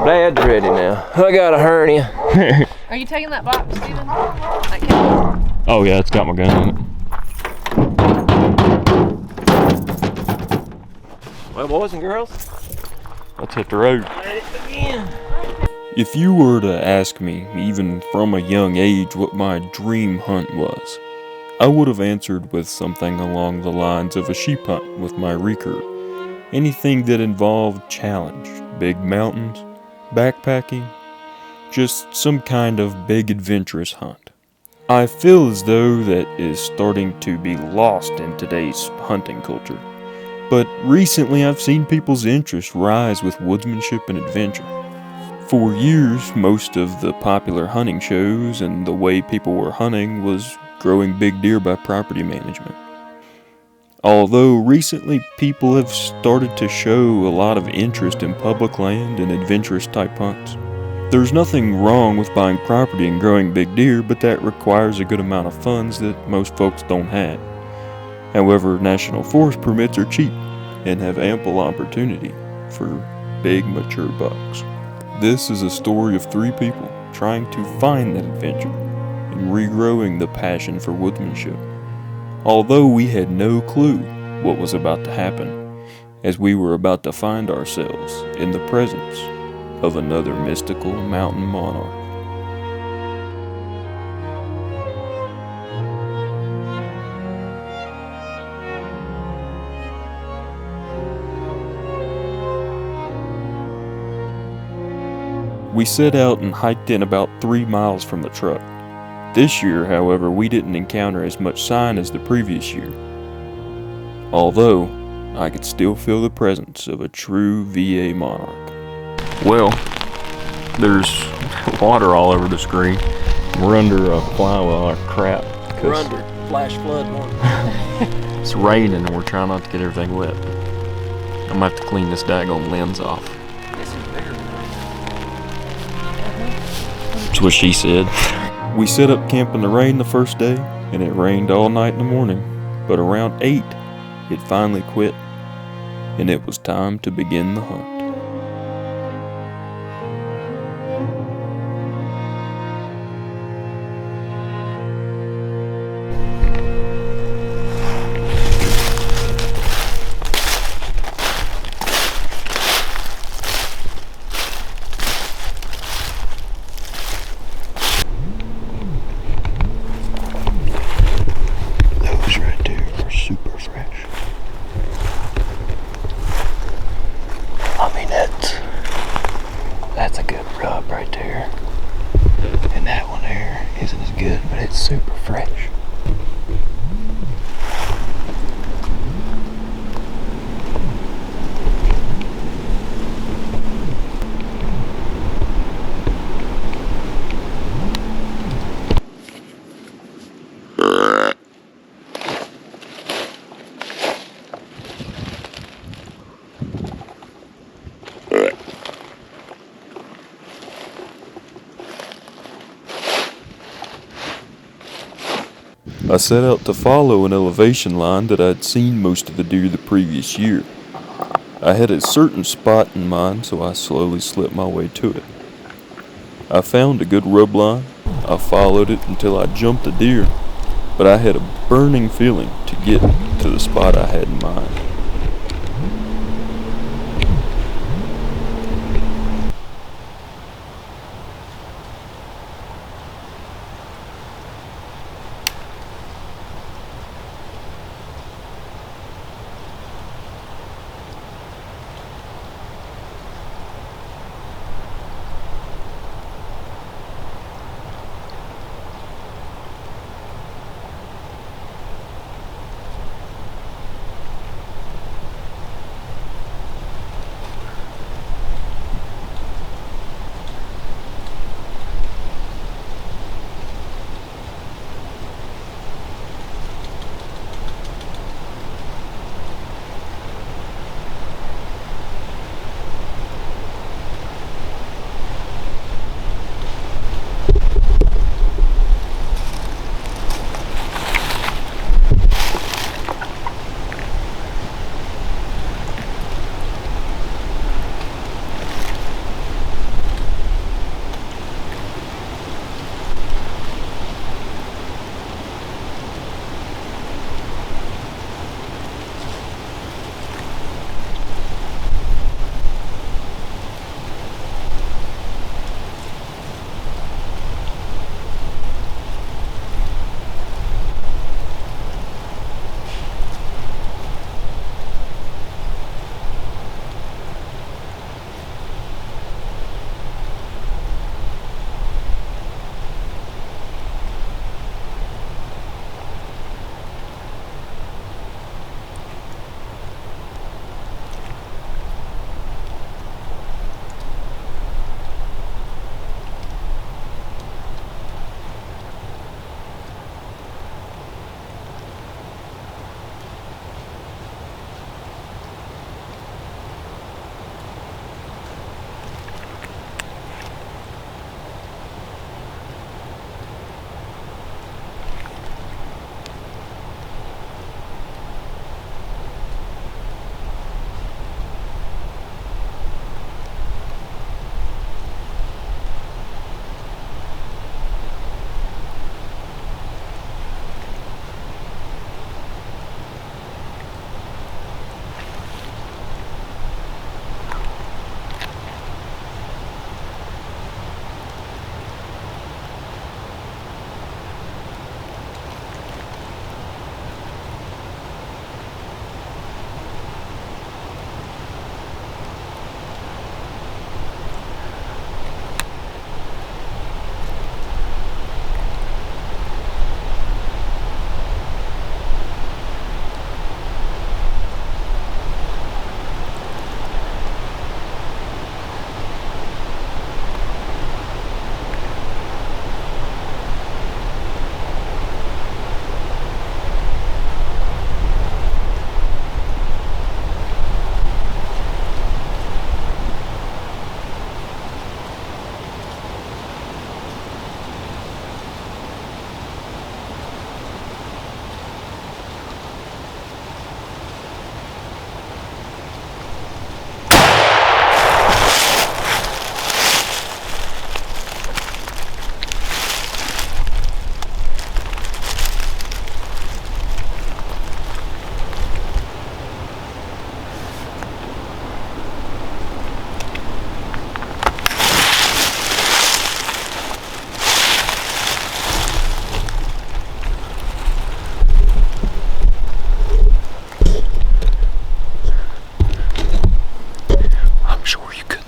Dad's ready now. I got a hernia. Are you taking that box, Steven? That can? Oh yeah, it's got my gun in it. Well, boys and girls, Let's hit the road. let it begin. If you were to ask me, even from a young age, what my dream hunt was, I would have answered with something along the lines of a sheep hunt with my recurve. Anything that involved challenge, big mountains, backpacking, just some kind of big adventurous hunt. I feel as though that is starting to be lost in today's hunting culture. But recently I've seen people's interest rise with woodsmanship and adventure. For years, most of the popular hunting shows and the way people were hunting was growing big deer by property management. Although recently people have started to show a lot of interest in public land and adventurous type hunts. There's nothing wrong with buying property and growing big deer, but that requires a good amount of funds that most folks don't have. However, national forest permits are cheap and have ample opportunity for big mature bucks. This is a story of 3 people trying to find that adventure and regrowing the passion for woodsmanship. Although we had no clue what was about to happen, as we were about to find ourselves in the presence of another mystical mountain monarch. We set out and hiked in about 3 miles from the truck. This year, however, we didn't encounter as much sign as the previous year. Although, I could still feel the presence of a true VA monarch. Well, there's water all over the screen. We're under a flywheel like crap. We're under flash flood warning. It's raining and we're trying not to get everything wet. I'm gonna have to clean this daggone lens off. This is bigger. That's what she said. We set up camp in the rain the first day, and it rained all night in the morning. But around 8, it finally quit, and it was time to begin the hunt. Those right there are super fresh. I mean, that's a good rub right there. And that one there isn't as good, but it's super fresh. I set out to follow an elevation line that I'd seen most of the deer the previous year. I had a certain spot in mind, so I slowly slipped my way to it. I found a good rub line. I followed it until I jumped a deer, but I had a burning feeling to get to the spot I had in mind.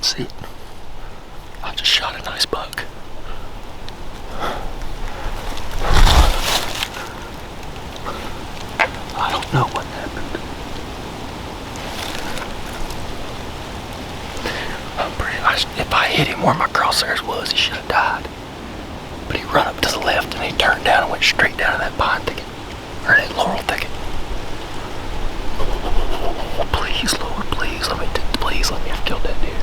see it. I just shot a nice buck. I don't know what happened. If I hit him where my crosshairs was, he should have died. But he run up to the left and he turned down and went straight down to that pine thicket. Or that laurel thicket. Please, Lord, please let me have killed that deer.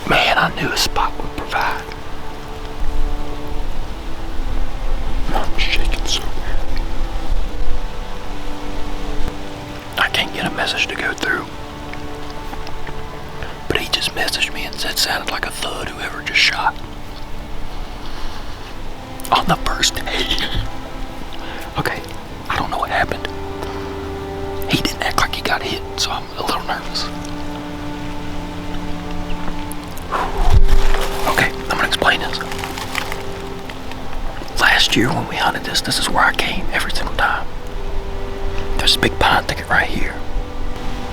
Man, I knew a spot would provide. I'm shaking so bad. I can't get a message to go through. But he just messaged me and said it sounded like a thud, whoever just shot. On the first day. Okay, I don't know what happened. He didn't act like he got hit, so I'm a little nervous. Okay, I'm gonna explain this. Last year when we hunted this is where I came every single time. There's a big pine thicket right here.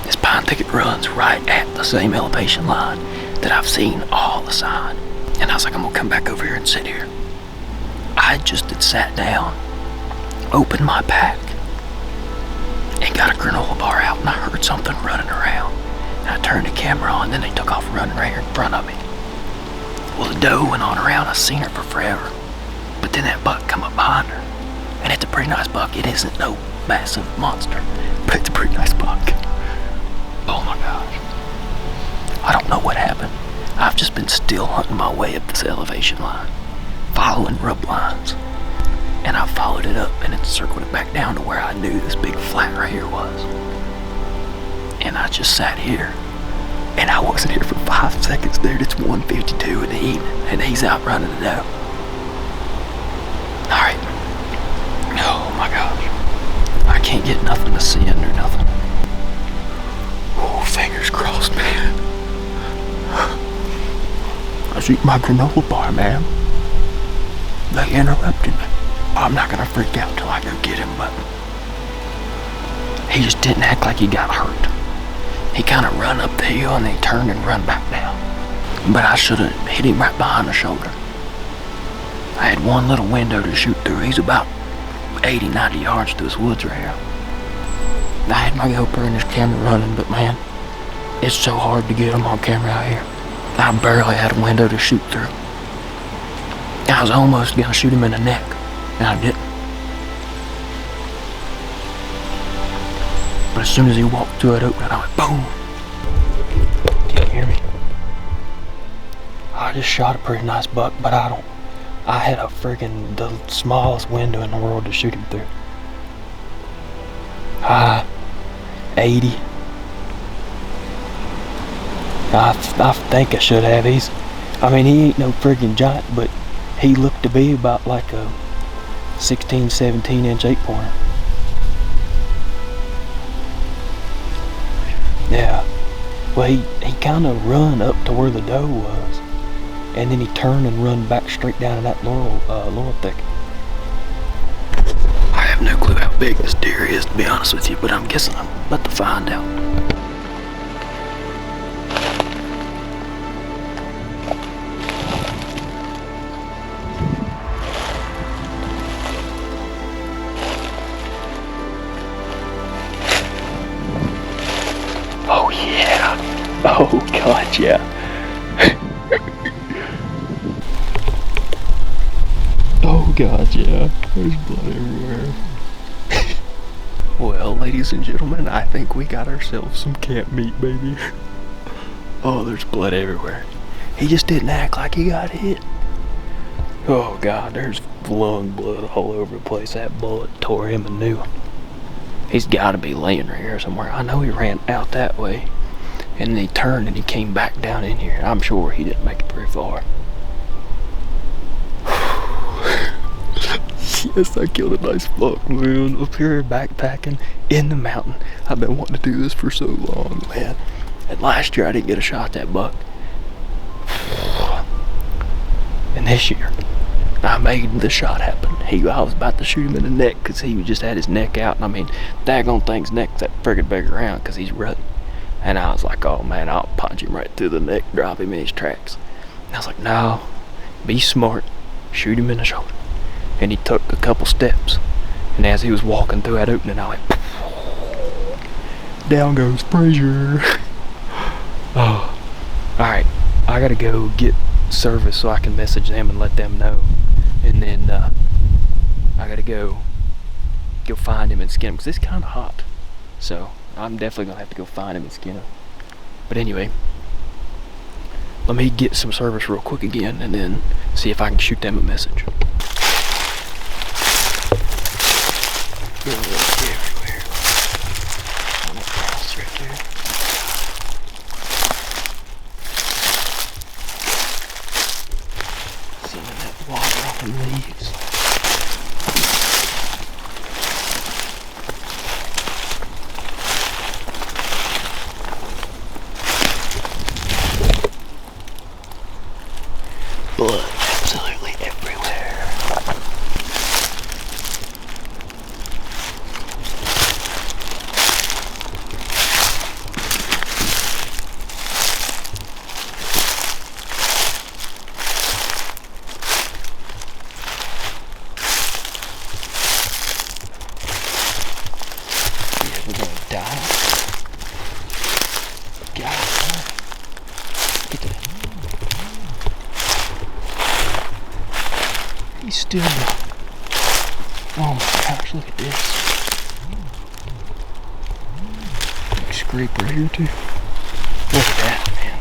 This pine thicket runs right at the same elevation line that I've seen all the sign. And I was like, I'm gonna come back over here and sit here. I just had sat down, opened my pack, and got a granola bar out, and I heard something running around. And I turned the camera on, and then they took off running right here in front of me. Well, the doe went on around. I seen her for forever. But then that buck come up behind her. And it's a pretty nice buck. It isn't no massive monster, but it's a pretty nice buck. Oh my gosh. I don't know what happened. I've just been still hunting my way up this elevation line, following rub lines. And I followed it up and then circled it back down to where I knew this big flat right here was. And I just sat here. And I wasn't here for 5 seconds, dude. It's 1:52 in the evening, and he's out running the doe. Alright. Oh my gosh. I can't get nothing to see under nothing. Oh, fingers crossed, man. I was eating my granola bar, man. They interrupted me. I'm not gonna freak out till I go get him, but he just didn't act like he got hurt. He kind of run up the hill and then he turned and run back down. But I should have hit him right behind the shoulder. I had one little window to shoot through. He's about 80, 90 yards through this woods right here. I had my GoPro and this camera running, but man, it's so hard to get him on camera out here. I barely had a window to shoot through. I was almost gonna shoot him in the neck, and I didn't. But as soon as he walked through it open, I went boom. Can you hear me? I just shot a pretty nice buck, but I had a friggin' the smallest window in the world to shoot him through. 80. I think I should have. He ain't no friggin' giant, but he looked to be about like a 16, 17 inch 8-pointer. Yeah. Well, he kind of run up to where the doe was, and then he turned and run back straight down in that laurel thicket. I have no clue how big this deer is, to be honest with you, but I'm guessing I'm about to find out. Oh yeah. Oh god, yeah. Oh god, yeah. There's blood everywhere. Well, ladies and gentlemen, I think we got ourselves some camp meat, baby. Oh, there's blood everywhere. He just didn't act like he got hit. Oh god, there's flowing blood all over the place. That bullet tore him a new one. He's got to be laying right here somewhere. I know he ran out that way, and then he turned and he came back down in here. I'm sure he didn't make it very far. Yes, I killed a nice buck, man. Up here backpacking in the mountain. I've been wanting to do this for so long, man. And last year I didn't get a shot at that buck. this year. I made the shot happen. I was about to shoot him in the neck because he just had his neck out. And I mean, daggone thing's neck's that friggin' big around because he's ruddy. And I was like, oh man, I'll punch him right through the neck, drop him in his tracks. And I was like, no, be smart, shoot him in the shoulder. And he took a couple steps. And as he was walking through that opening, I went, down goes Frazier. Oh, alright, I gotta go get service so I can message them and let them know. And then I gotta go find him and skin him because it's kind of hot. So I'm definitely gonna have to go find him and skin him. But anyway, let me get some service real quick again and then see if I can shoot them a message. Everywhere. On that cross right there. Seeing that water on the leaves. Blood absolutely everywhere. Yeah, we're gonna die. God, get that. He's still going. Oh my gosh, look at this. Big scraper here too. Look at that, man.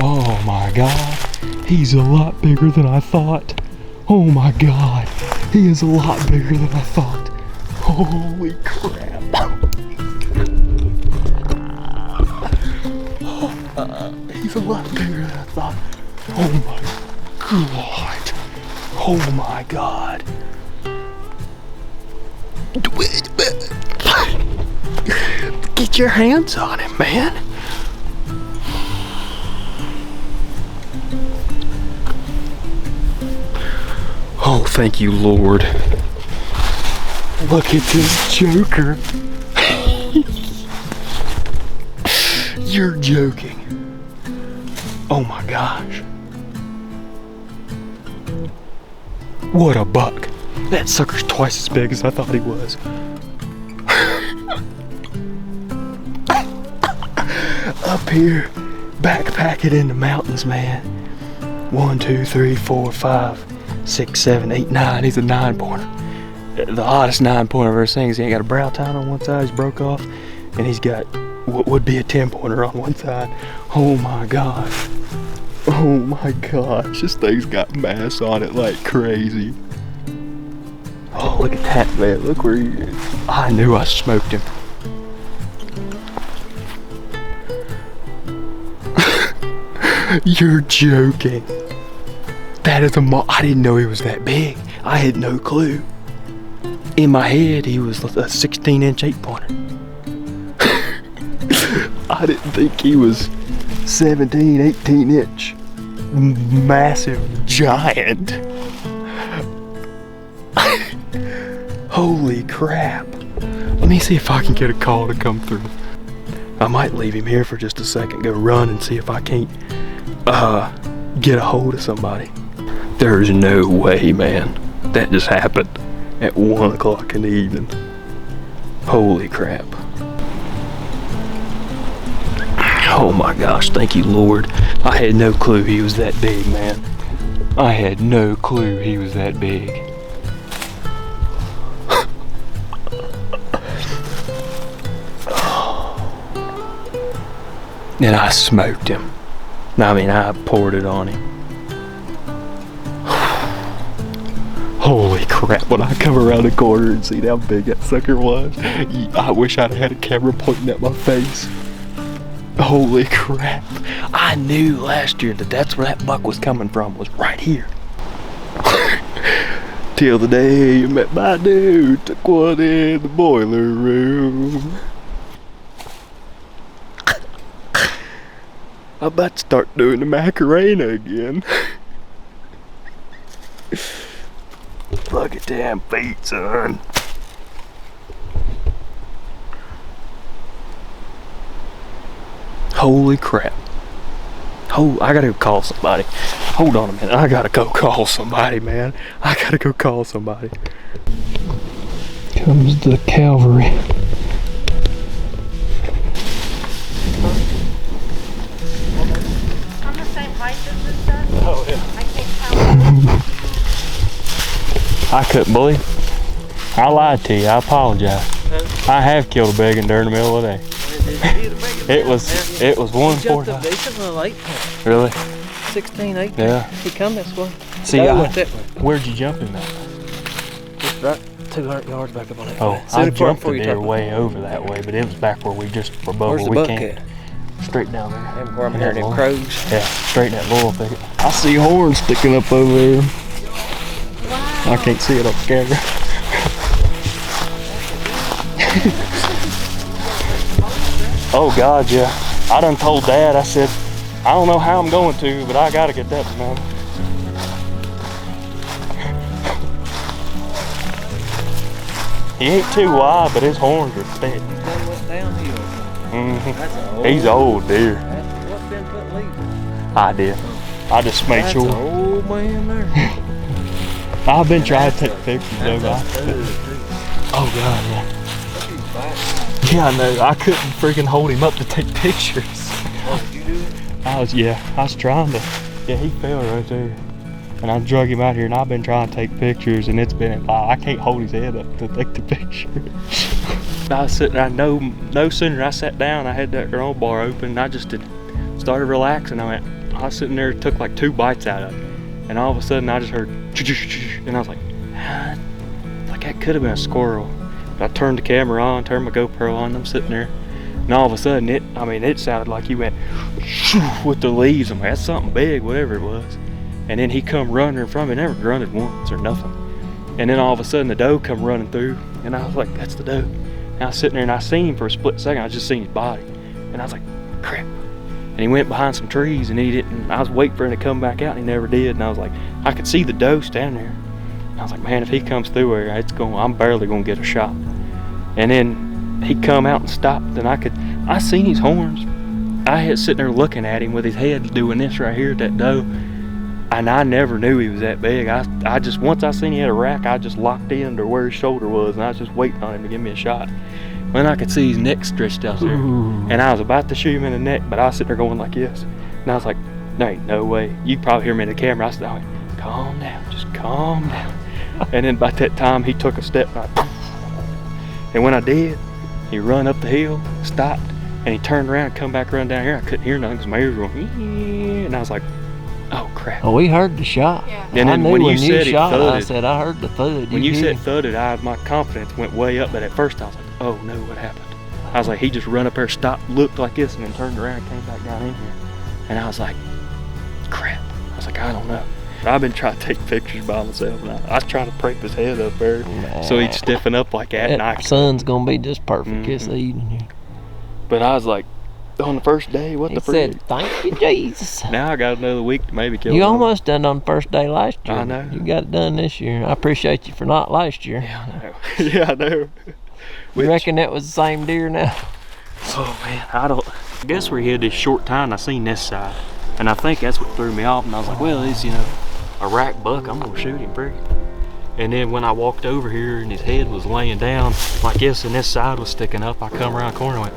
Oh my god. He's a lot bigger than I thought. Oh my god. He is a lot bigger than I thought. Holy crap. He's a lot bigger than I thought. Oh my god. Oh my god. Get your hands on him, man. Oh, thank you, Lord. Look at this joker. You're joking. Oh my gosh. What a buck. That sucker's twice as big as I thought he was. Up here, backpack it in the mountains, man. 1, 2, 3, 4, 5, 6, 7, 8, 9. He's a 9-pointer. The oddest 9-pointer I've ever seen is he ain't got a brow tine on one side, he's broke off, and he's got what would be a 10-pointer on one side. Oh my gosh. Oh my gosh, this thing's got mass on it like crazy. Oh, look at that, man. Look where he is. I knew I smoked him. You're joking. That is I didn't know he was that big. I had no clue. In my head, he was a 16-inch 8-pointer. I didn't think he was 17, 18-inch massive giant. Holy crap. Let me see if I can get a call to come through. I might leave him here for just a second, go run and see if I can't get a hold of somebody. There's no way, man. That just happened at 1 o'clock in the evening. Holy crap. Oh my gosh, thank you, Lord. I had no clue he was that big, man. I had no clue he was that big. And I smoked him. I mean, I poured it on him. Holy crap, when I come around the corner and see how big that sucker was, I wish I'd had a camera pointing at my face. Holy crap. I knew last year that that's where that buck was coming from, was right here. Till the day you met my dude, took one in the boiler room. I'm about to start doing the Macarena again. Look at them feet, son. Holy crap. Oh, I gotta go call somebody. Hold on a minute. I gotta go call somebody, man. I gotta go call somebody. Comes the cavalry. I'm the same height as this stuff. Oh, yeah. I can't tell. I couldn't believe it. I lied to you. I apologize. I have killed a biggin during the middle of the day. It was 1:45. Decently late. Really? 16, 18. Yeah. He come this way. See, Go with that way. where'd you jump in that? Just right 200 yards back up on that. Oh, way. I Super jumped before the you deer top way over that way, but it was back where we just were above Where's where the we buck camped. at? Straight down there. Damn, where I'm hearing them crows. Yeah, straight in that laurel thicket. I see horns sticking up over there. Wow. I can't see it on camera. Oh God, yeah. I done told Dad, I said, I don't know how I'm going to, but I gotta get that one. He ain't too wide, but his horns are thick. He's done went downhill. That's an old. He's old deer. That's what's been put leaves. I did. I just made That's sure. an old man there. I've been trying to take pictures of That's him. a stud, too. Oh God, yeah. Look, he's back. Yeah, I know. I couldn't freaking hold him up to take pictures. Oh, did you do it? I was trying to. Yeah, he fell right there. And I drug him out here, and I've been trying to take pictures, and it's been I can't hold his head up to take the picture. I was sitting there, no sooner I sat down, I had that granola bar open, and I just started relaxing. I was sitting there, took like 2 bites out of it, and all of a sudden I just heard, and I was like, ah, like that could have been a squirrel. But I turned the camera on, turned my GoPro on, and I'm sitting there, and all of a sudden it sounded like he went with the leaves. I'm like, that's something big, whatever it was. And then he come running from me, never grunted once or nothing. And then all of a sudden the doe come running through, and I was like, that's the doe. And I was sitting there and I seen him for a split second, I just seen his body. And I was like, crap. And he went behind some trees and he didn't, I was waiting for him to come back out and he never did. And I was like, I could see the doe standing there. And I was like, man, if he comes through here, I'm barely gonna get a shot. And then he come out and stopped, and I seen his horns. I had sitting there looking at him with his head doing this right here at that doe. And I never knew he was that big. I just, once I seen he had a rack, I just locked in to where his shoulder was, and I was just waiting on him to give me a shot. When I could see his neck stretched out there. Ooh. And I was about to shoot him in the neck, but I was sitting there going like this. And I was like, there ain't no way. You can probably hear me in the camera. I went, calm down, just calm down. And then by that time, he took a step, and when I did, he run up the hill, stopped, and he turned around and come back running down here. I couldn't hear nothing because my ears were going, and I was like, oh crap. Oh, we heard the shot. Yeah. And I then knew when you said it shot, I thudded, said I heard the thud. when you hear said it? thudded, my confidence went way up, but at first I was like, oh no, what happened? I was like, he just run up there, stopped, looked like this, and then turned around and came back down in here. And I was like, crap. I was like, I don't know. I've been trying to take pictures by myself, and I was trying to prep his head up there so he'd stiffen up like that. And I That sun's gonna be just perfect this Mhm. evening here. But I was like, on the first day, what He the said, frick? thank you, Jesus. Now I got another week to maybe kill You one. almost done on the first day last year. I know. You got it done this year. I appreciate you for not last year. Yeah, I know. Yeah, I know. You reckon that was the same deer now? Oh man, I guess we had this short time, I seen this side. And I think that's what threw me off, and I was like, well, it's, a rack buck, I'm gonna shoot him pretty. And then when I walked over here and his head was laying down like this and this side was sticking up, I come around the corner and went,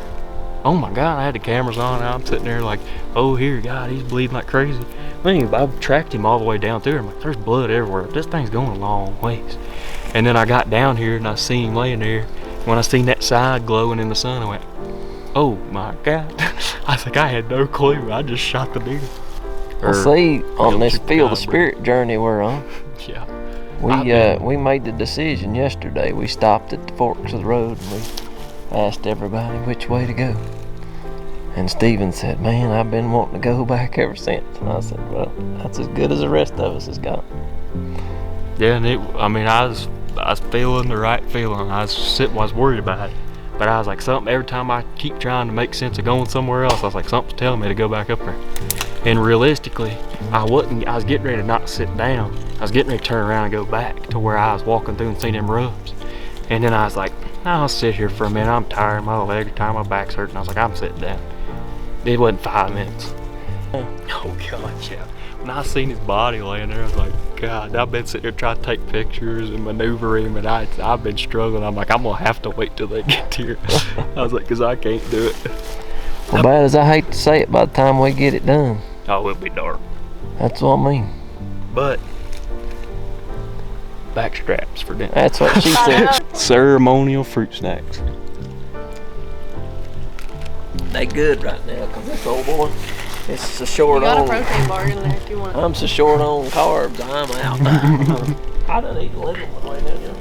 oh my God, I had the cameras on, and I'm sitting there like, oh here, God, he's bleeding like crazy. I tracked him all the way down through. I'm like, there's blood everywhere. This thing's going a long ways. And then I got down here and I seen him laying there. When I seen that side glowing in the sun, I went, oh my God. I was like, I had no clue. I just shot the deer. Well, see, on killed this your Field of caliber. Spirit journey we're on, Yeah. we made the decision yesterday. We stopped at the forks of the road and we asked everybody which way to go. And Steven said, man, I've been wanting to go back ever since. And I said, well, that's as good as the rest of us has got. Yeah, and I was feeling the right feeling. I was worried about it. But I was like, every time I keep trying to make sense of going somewhere else, I was like, something's telling me to go back up there. And realistically, I was getting ready to not sit down. I was getting ready to turn around and go back to where I was walking through and see them rubs. And then I was like, I'll sit here for a minute. I'm tired. My leg are tired. My back's hurting. I was like, I'm sitting down. It wasn't 5 minutes. Oh God, yeah. When I seen his body laying there, I was like, God, I've been sitting there trying to take pictures and maneuver him, and I've been struggling. I'm like, I'm gonna have to wait till they get here. I was like, cause I can't do it. Well, bad as I hate to say it, by the time we get it done, Oh, it'll be dark. that's what I mean. But back straps for dinner. That's what she said. Ceremonial fruit snacks. They good right now, cause this old boy, it's so You short got a on. protein bar in there if you want. I'm so short on carbs, I'm out. I done eat a little one way down there.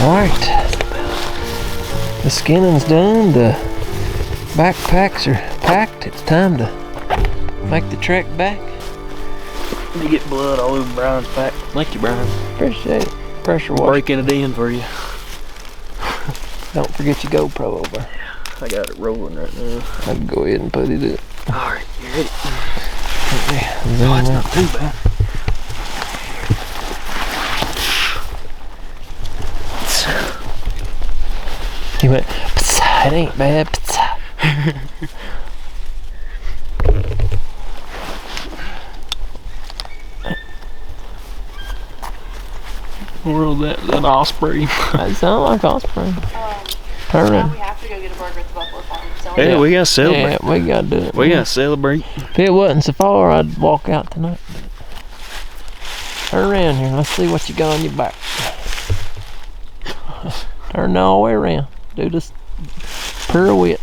Alright, the skinning's done, the backpacks are packed, it's time to make the trek back. You get blood all over Brian's back. Thank you, Brian. Appreciate it. Pressure wash. Breaking it in for you. Don't forget your GoPro over. I got it rolling right now. I can go ahead and put it up. Alright, you ready? No, it's not too bad. He went, "Ptsa, it ain't bad, ptsa." World that osprey. That sound like osprey. Turn Now around. we have to go get a burger at the Buffalo Farm. So Yeah, we gotta celebrate. Yeah, we gotta do it. We gotta celebrate. If it wasn't so far, I'd walk out tonight. Turn around here. Let's see what you got on your back. Turn all the way around. Do this pirouettes.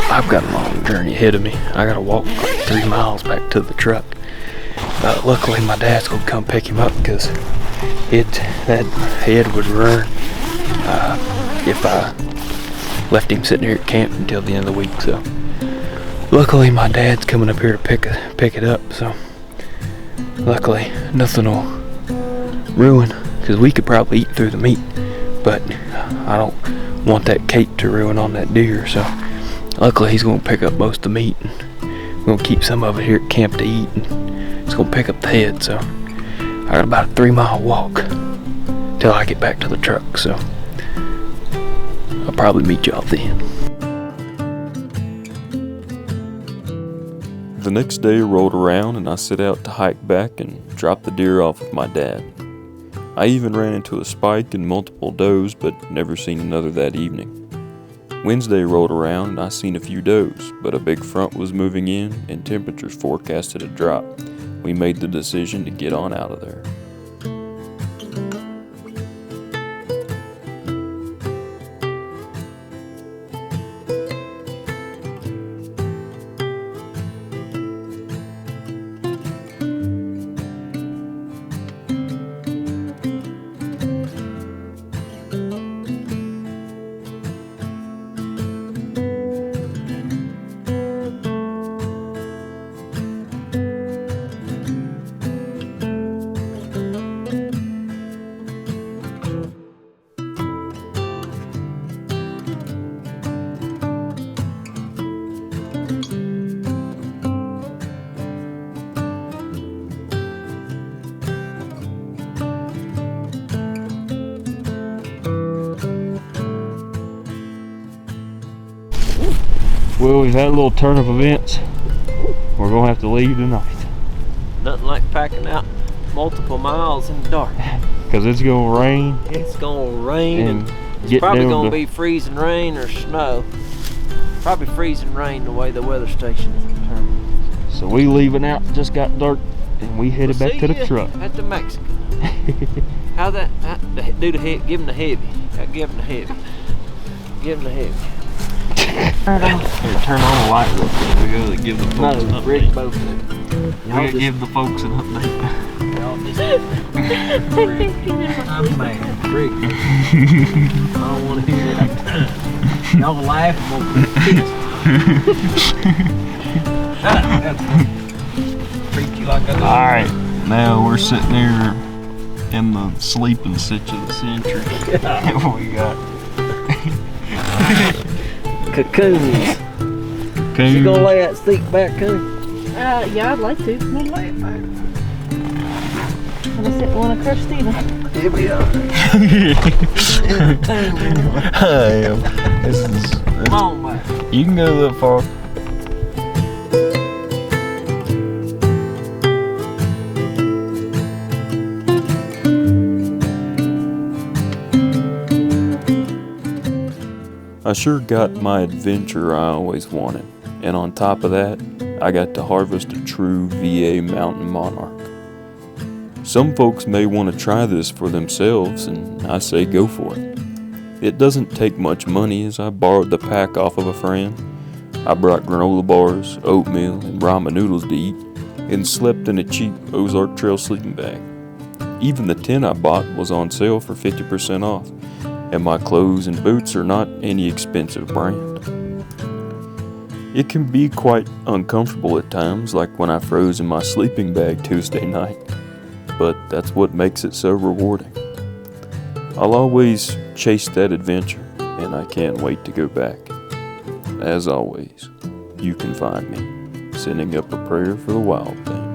I've got a long journey ahead of me. I gotta walk like 3 miles back to the truck. Luckily, my dad's gonna come pick him up because that head would ruin if I left him sitting here at camp until the end of the week. So, luckily, my dad's coming up here to pick it up. So, luckily, nothing will ruin because we could probably eat through the meat, but I don't want that cape to ruin on that deer. So. Luckily, he's gonna pick up most of the meat, and we're gonna keep some of it here at camp to eat, and he's gonna pick up the head. So I got about a 3-mile walk till I get back to the truck. So I'll probably meet y'all then. The next day rolled around and I set out to hike back and drop the deer off with my dad. I even ran into a spike and multiple does, but never seen another that evening. Wednesday rolled around and I seen a few does, but a big front was moving in and temperatures forecasted a drop. We made the decision to get on out of there. Well, we've had a little turn of events. We're gonna have to leave tonight. Nothing like packing out multiple miles in the dark. Cause it's gonna rain. It's gonna rain and it's get probably down gonna to- be freezing rain or snow. Probably freezing rain the way the weather station is determined. So we leaving out, just got dark, and we headed back to the truck. At the Mexican. How that do the head? Give him the heavy. Give him the heavy. Give him the heavy. Here, turn on the light real quick. We gotta give the folks an No, update. Rick both of them. We gotta give the folks an update. I'm mad. Rick. I don't want to hear that. Y'all laugh and won't freak you like I do. Alright, now we're sitting here in the sleeping sitch of the century. What we got? Cocoons. You gonna lay that seat back, Coon? Yeah, I'd like to. Come on, lay it back. Wanna crush Steven? Here we are. I am. This is. Come on, man. You can go that far. I sure got my adventure I always wanted, and on top of that, I got to harvest a true VA mountain monarch. Some folks may want to try this for themselves, and I say go for it. It doesn't take much money, as I borrowed the pack off of a friend. I brought granola bars, oatmeal, and ramen noodles to eat, and slept in a cheap Ozark Trail sleeping bag. Even the tent I bought was on sale for 50% off, and my clothes and boots are not any expensive brand. It can be quite uncomfortable at times, like when I froze in my sleeping bag Tuesday night, but that's what makes it so rewarding. I'll always chase that adventure, and I can't wait to go back. As always, you can find me sending up a prayer for the wild things.